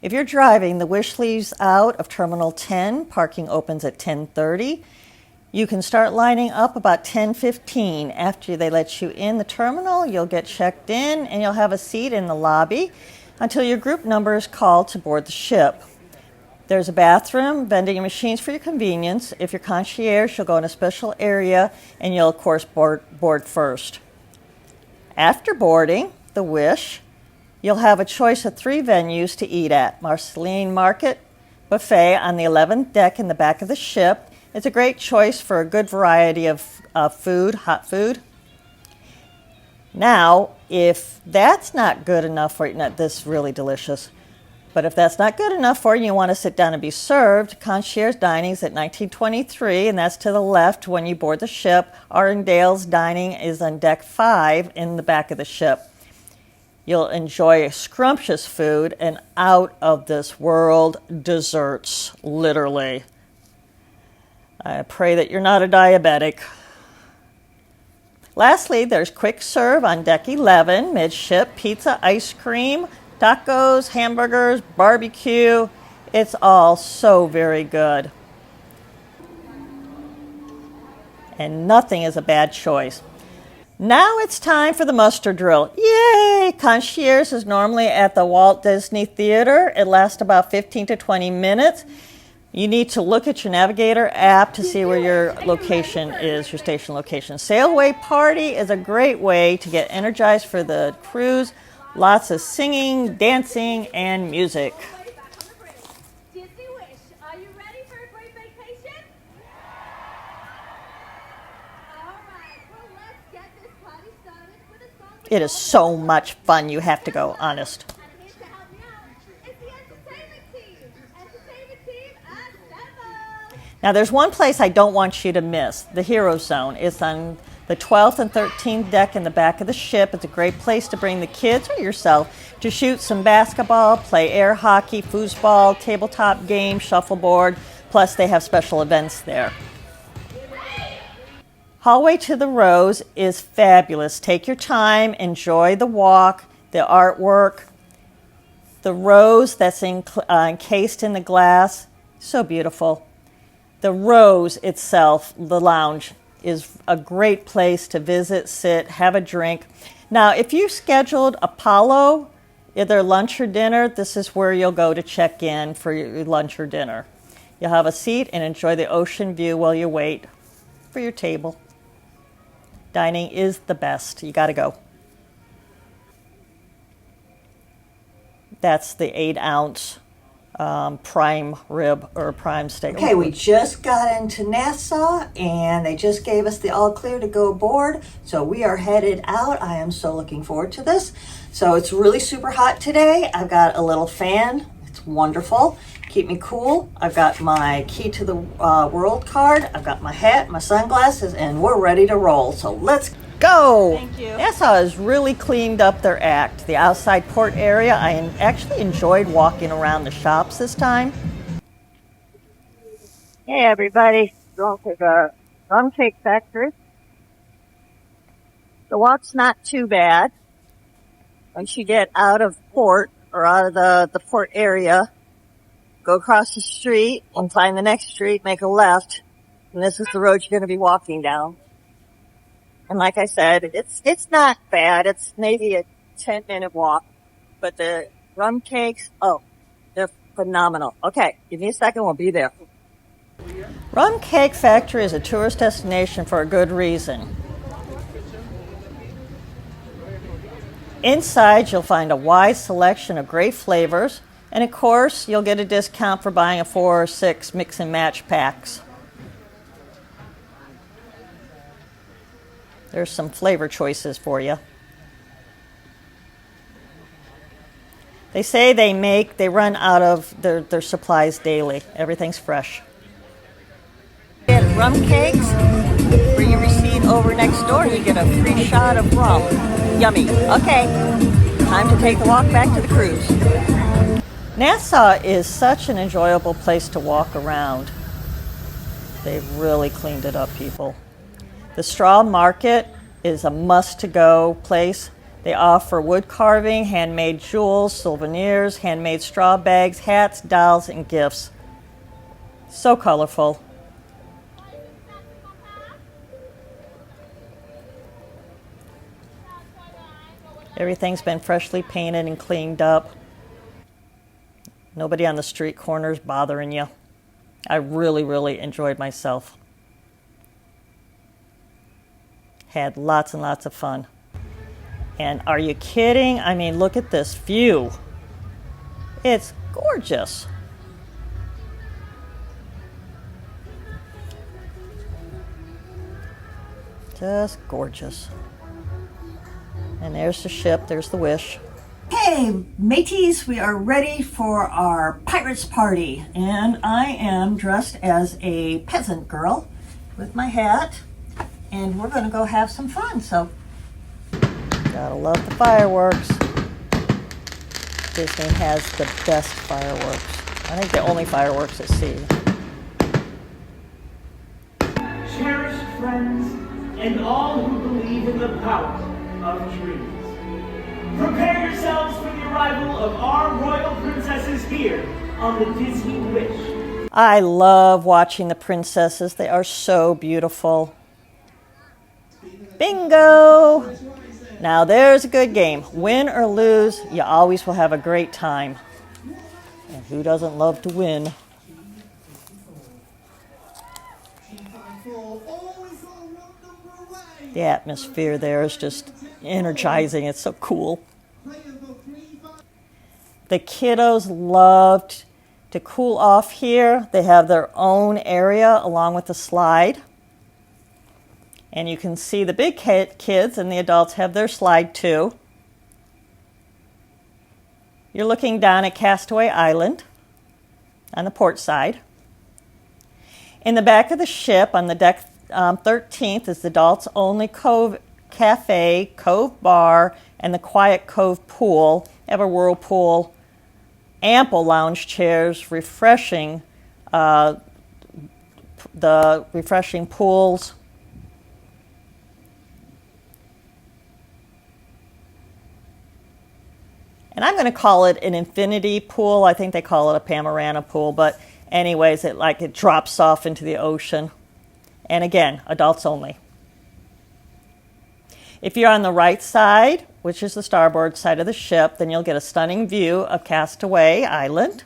If you're driving, the Wish leaves out of Terminal 10. Parking opens at 10:30. You can start lining up about 10:15. After they let you in the terminal, you'll get checked in and you'll have a seat in the lobby until your group number is called to board the ship. There's a bathroom, vending machines for your convenience. If you're concierge, you'll go in a special area and you'll, of course, board first. After boarding the Wish, you'll have a choice of 3 venues to eat at. StrawMarket buffet on the 11th deck in the back of the ship. It's a great choice for a good variety of food, hot food. Now, if that's not good enough for you, this is really delicious, but if that's not good enough for you, you want to sit down and be served, concierge dining is at 1923, and that's to the left when you board the ship. Arundale's dining is on deck 5 in the back of the ship. You'll enjoy scrumptious food and out of this world desserts, literally. I pray that you're not a diabetic. Lastly, there's quick serve on deck 11, midship, pizza, ice cream, tacos, hamburgers, barbecue. It's all so very good. And nothing is a bad choice. Now it's time for the muster drill. Yay! Concierge is normally at the Walt Disney Theater. It lasts about 15 to 20 minutes. You need to look at your Navigator app to see where your location is, your station location. Sailaway Party is a great way to get energized for the cruise. Lots of singing, dancing, and music. Disney Wish, are you ready for a great vacation? All right, well, let's get this party started with a song. It is so much fun. You have to go, honest. And here to help me out is the entertainment team. Entertainment team assemble. Now, there's one place I don't want you to miss, the Hero Zone. It's on the 12th and 13th deck in the back of the ship. It's a great place to bring the kids or yourself to shoot some basketball, play air hockey, foosball, tabletop games, shuffleboard. Plus, they have special events there. Hallway to the Rose is fabulous. Take your time, enjoy the walk, the artwork. The rose that's encased in the glass, so beautiful. The Rose itself, the lounge, is a great place to visit, sit, have a drink. Now, if you scheduled a Palo, either lunch or dinner, this is where you'll go to check in for your lunch or dinner. You'll have a seat and enjoy the ocean view while you wait for your table. Dining is the best. You got to go. That's the 8-ounce prime rib or prime steak. Okay, we just got into Nassau and they just gave us the all clear to go aboard. So we are headed out. I am so looking forward to this. So it's really super hot today. I've got a little fan. It's wonderful. Keep me cool. I've got my key to the world card. I've got my hat, my sunglasses, and we're ready to roll. So let's go. Thank you. Nassau has really cleaned up their act. The outside port area, I actually enjoyed walking around the shops this time. Hey everybody, going to the Rum Factory. The walk's not too bad. Once you get out of port or out of the port area, go across the street and find the next street, make a left, and this is the road you're going to be walking down. And like I said, it's not bad. It's maybe a 10-minute walk. But the rum cakes, oh, they're phenomenal. Okay, give me a second, we'll be there. Rum Cake Factory is a tourist destination for a good reason. Inside, you'll find a wide selection of great flavors. And of course, you'll get a discount for buying a 4 or 6 mix and match packs. There's some flavor choices for you. They say they run out of their supplies daily. Everything's fresh. Get rum cakes where you receive over next door. You get a free shot of rum. Yummy. Okay, time to take the walk back to the cruise. Nassau is such an enjoyable place to walk around. They've really cleaned it up, people. The StrawMarket is a must-to-go place. They offer wood carving, handmade jewels, souvenirs, handmade straw bags, hats, dolls, and gifts. So colorful. Everything's been freshly painted and cleaned up. Nobody on the street corners bothering you. I really, really enjoyed myself. Had lots and lots of fun. And are you kidding? I mean, look at this view. It's gorgeous. Just gorgeous. And there's the ship, there's the Wish. Hey, mateys, we are ready for our pirates party. And I am dressed as a peasant girl with my hat. And we're gonna go have some fun, so. Gotta love the fireworks. Disney has the best fireworks. I think the only fireworks at sea. Cherished friends, and all who believe in the power of trees. Prepare yourselves for the arrival of our royal princesses here on the Disney Wish. I love watching the princesses. They are so beautiful. Bingo! Now there's a good game. Win or lose, you always will have a great time. And who doesn't love to win? The atmosphere there is just energizing. It's so cool. The kiddos loved to cool off here. They have their own area along with the slide. And you can see the big kids and the adults have their slide too. You're looking down at Castaway Island on the port side. In the back of the ship on the deck 13th is the adults only Cove Cafe, Cove Bar, and the Quiet Cove Pool. They have a whirlpool, ample lounge chairs, refreshing, the refreshing pools. And I'm going to call it an infinity pool. I think they call it a panorama pool, but anyways, it drops off into the ocean. And again, adults only. If you're on the right side, which is the starboard side of the ship, then you'll get a stunning view of Castaway Island.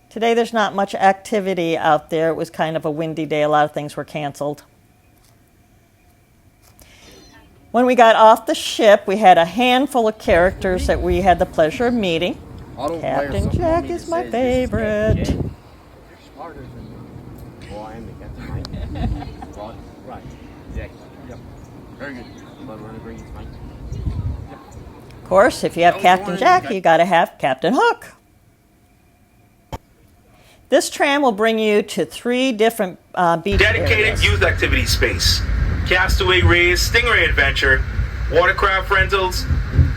Today there's not much activity out there. It was kind of a windy day. A lot of things were canceled. When we got off the ship, we had a handful of characters that we had the pleasure of meeting. Captain Jack is my favorite. You're smarter than me. Well, I am the captain. Right. Exactly. Yep. Very good. But we're going to bring you tonight. Yep. Of course, if you have Captain Jack, you got to have Captain Hook. This tram will bring you to 3 different beach Dedicated areas. youth activity space. Castaway Rays, Stingray Adventure, watercraft rentals,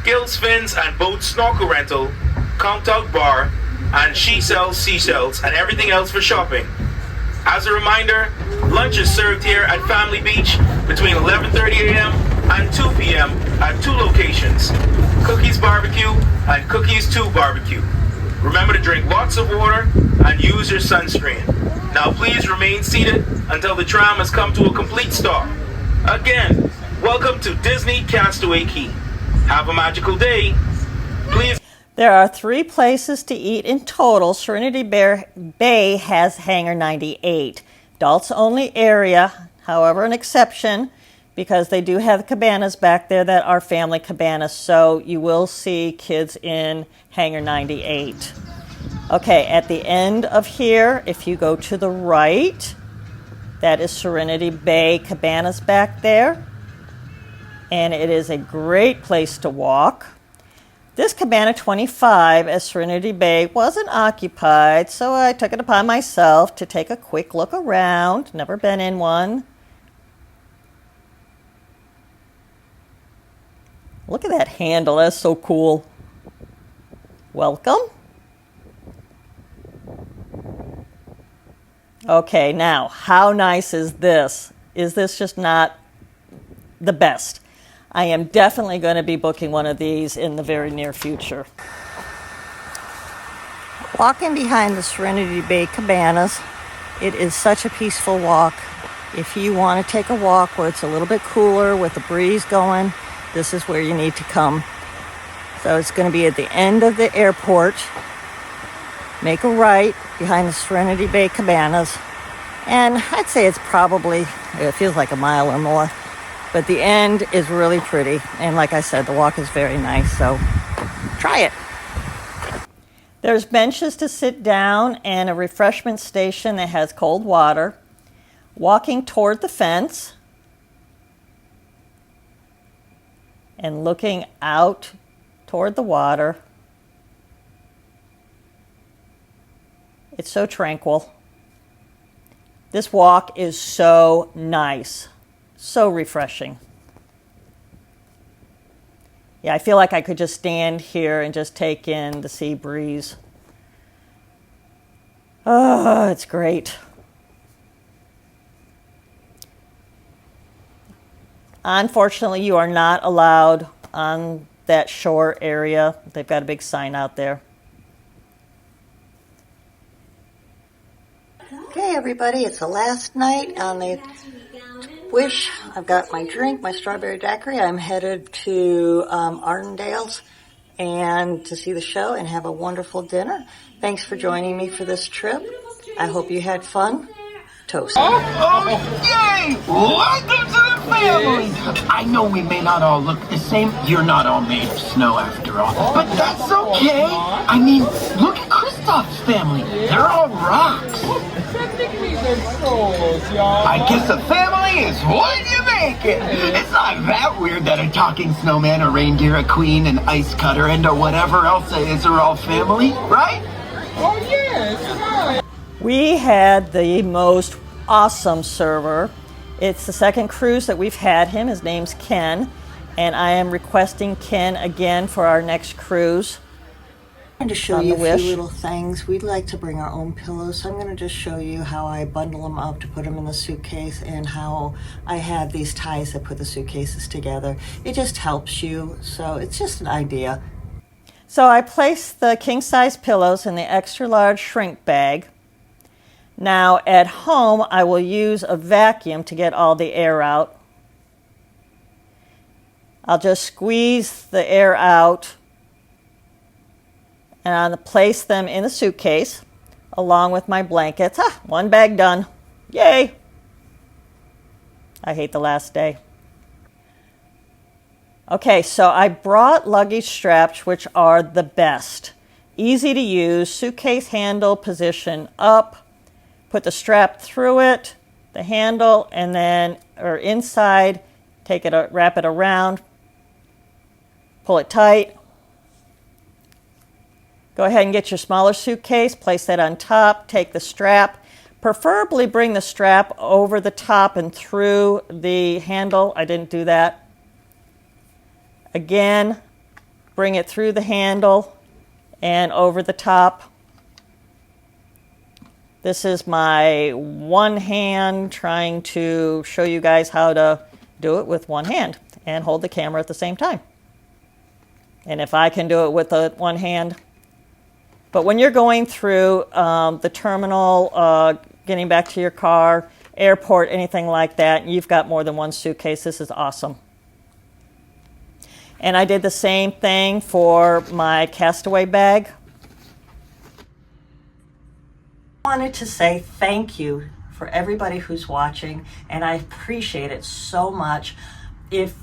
gills, fins, and boat snorkel rental, Count Out Bar, and She Sells Seashells, and everything else for shopping. As a reminder, lunch is served here at Family Beach between 11:30 a.m. and 2 p.m. at 2 locations, Cookies Barbecue and Cookies 2 Barbecue. Remember to drink lots of water and use your sunscreen. Now please remain seated until the tram has come to a complete stop. Again, welcome to Disney Castaway Cay. Have a magical day. Please. There are 3 places to eat in total. Serenity Bay has Hangar 98. Adults only area, however, an exception, because they do have cabanas back there that are family cabanas, so you will see kids in Hangar 98. Okay, at the end of here, if you go to the right, that is Serenity Bay Cabanas back there. And it is a great place to walk. This Cabana 25 at Serenity Bay wasn't occupied, so I took it upon myself to take a quick look around. Never been in one. Look at that handle, that's so cool. Welcome. Okay, now, how nice is this? Is this just not the best? I am definitely going to be booking one of these in the very near future. Walking behind the Serenity Bay Cabanas, it is such a peaceful walk. If you want to take a walk where it's a little bit cooler with the breeze going, this is where you need to come. So it's going to be at the end of the airport. Make a right behind the Serenity Bay Cabanas. And I'd say it's probably, it feels like a mile or more. But the end is really pretty. And like I said, the walk is very nice. So try it. There's benches to sit down and a refreshment station that has cold water. Walking toward the fence and looking out toward the water. It's so tranquil. This walk is so nice, so refreshing. Yeah, I feel like I could just stand here and just take in the sea breeze. Oh, it's great. Unfortunately, you are not allowed on that shore area. They've got a big sign out there. Okay, everybody, it's the last night on the Wish. I've got my drink, my strawberry daiquiri. I'm headed to Ardendale's and to see the show and have a wonderful dinner. Thanks for joining me for this trip. I hope you had fun. Toast. Oh, yay! Welcome to the family! I know we may not all look the same. You're not all made of snow after all. But that's okay. I mean, look at Kristoff's family. They're all rocks. I guess a family is what you make it. It's not that weird that a talking snowman, a reindeer, a queen, an ice cutter, and a whatever else it is are all family, right? Oh, yes. We had the most awesome server. It's the second cruise that we've had him. His name's Ken, and I am requesting Ken again for our next cruise. I'm going to show you a few little things. We'd like to bring our own pillows, so I'm going to just show you how I bundle them up to put them in the suitcase and how I have these ties that put the suitcases together. It just helps you, so it's just an idea. So I placed the king-size pillows in the extra large shrink bag. Now at home, I will use a vacuum to get all the air out. I'll just squeeze the air out and I'll place them in the suitcase along with my blankets. One bag done. Yay! I hate the last day. Okay, so I brought luggage straps, which are the best. Easy to use, suitcase handle position up. Put the strap through it, the handle, and then, or inside, take it, wrap it around, pull it tight. Go ahead and get your smaller suitcase, place that on top, take the strap. Preferably bring the strap over the top and through the handle. I didn't do that. Again, bring it through the handle and over the top. This is my one hand trying to show you guys how to do it with one hand and hold the camera at the same time. And if I can do it with the one hand. But when you're going through the terminal, getting back to your car, airport, anything like that, and you've got more than one suitcase, this is awesome. And I did the same thing for my Castaway bag. I wanted to say thank you for everybody who's watching, and I appreciate it so much. If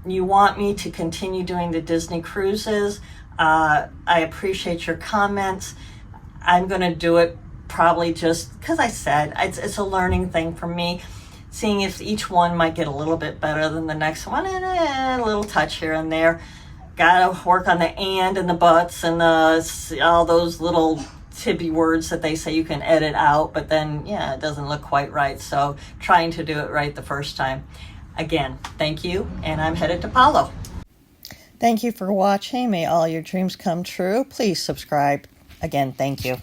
you want me to continue doing the Disney cruises, I appreciate your comments. I'm going to do it probably just because I said it's a learning thing for me, seeing if each one might get a little bit better than the next one, and a little touch here and there. Got to work on the and the buts and all those little tibby words that they say you can edit out, but then, yeah, it doesn't look quite right. So trying to do it right the first time. Again, thank you, and I'm headed to Palo. Thank you for watching. May all your dreams come true. Please subscribe. Again, thank you.